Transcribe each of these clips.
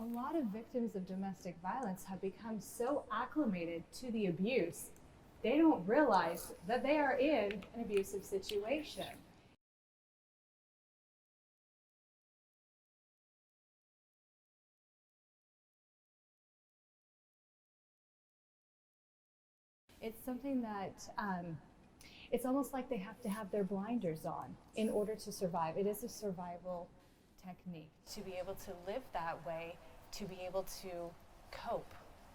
A lot of victims of domestic violence have become so acclimated to the abuse, they don't realize that they are in an abusive situation. It's something that it's almost like they have to have their blinders on in order to survive. It is a survival technique to be able to live that way, to be able to cope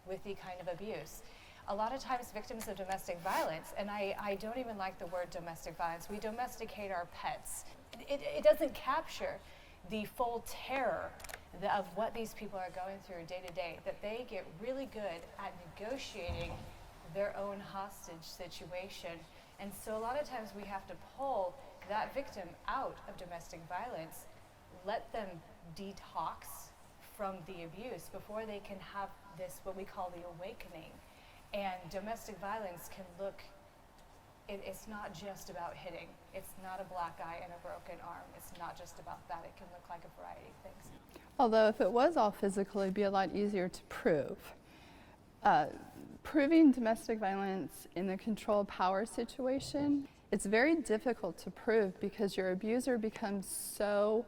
with the kind of abuse. A lot of times victims of domestic violence, and I don't even like the word domestic violence, we domesticate our pets. It doesn't capture the full terror of what these people are going through day to day, that they get really good at negotiating their own hostage situation. And so a lot of times we have to pull that victim out of domestic violence, let them detox from the abuse before they can have this, what we call the awakening. And domestic violence can look, it's not just about hitting. It's not a black eye and a broken arm. It's not just about that. It can look like a variety of things. Although if it was all physical, it'd be a lot easier to prove. Proving domestic violence in the control power situation, it's very difficult to prove because your abuser becomes so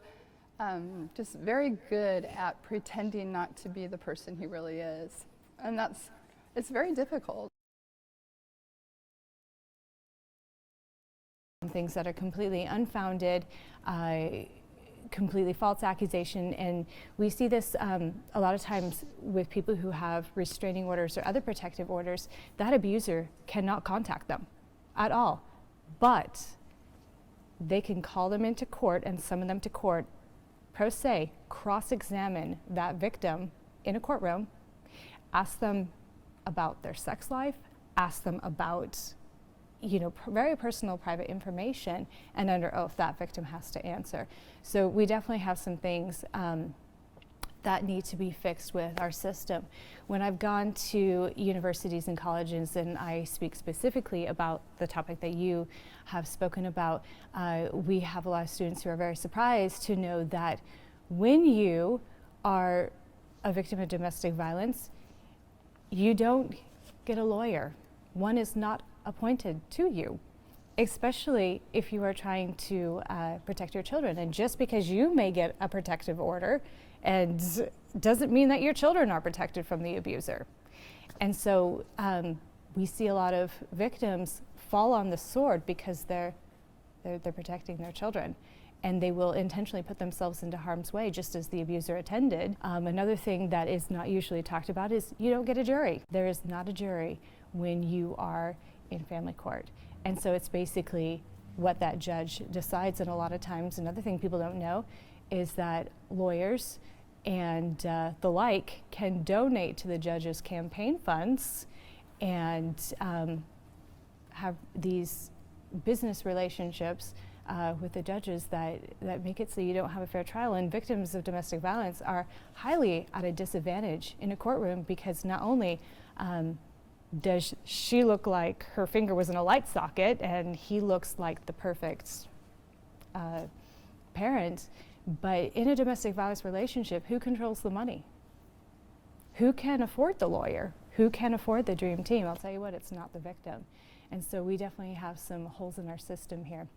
just very good at pretending not to be the person he really is. And it's very difficult. Things that are completely unfounded, completely false accusation, and we see this a lot of times with people who have restraining orders or other protective orders. That abuser cannot contact them at all, but they can call them into court and summon them to court, pro se, cross-examine that victim in a courtroom, ask them about their sex life, ask them about very personal private information, and under oath that victim has to answer. So we definitely have some things that need to be fixed with our system. When I've gone to universities and colleges and I speak specifically about the topic that you have spoken about, we have a lot of students who are very surprised to know that when you are a victim of domestic violence, you don't get a lawyer. One is not appointed to you, especially if you are trying to protect your children. And just because you may get a protective order and doesn't mean that your children are protected from the abuser. And so we see a lot of victims fall on the sword because they're protecting their children, and they will intentionally put themselves into harm's way just as the abuser attended. Another thing that is not usually talked about is you don't get a jury. There is not a jury when you are in family court. And so it's basically what that judge decides. And a lot of times, another thing people don't know is that lawyers and the like can donate to the judge's campaign funds and have these business relationships with the judges that make it so you don't have a fair trial. And victims of domestic violence are highly at a disadvantage in a courtroom because not only does she look like her finger was in a light socket and he looks like the perfect parent, but in a domestic violence relationship, who controls the money? Who can afford the lawyer? Who can afford the dream team? I'll tell you what, it's not the victim. And so we definitely have some holes in our system here.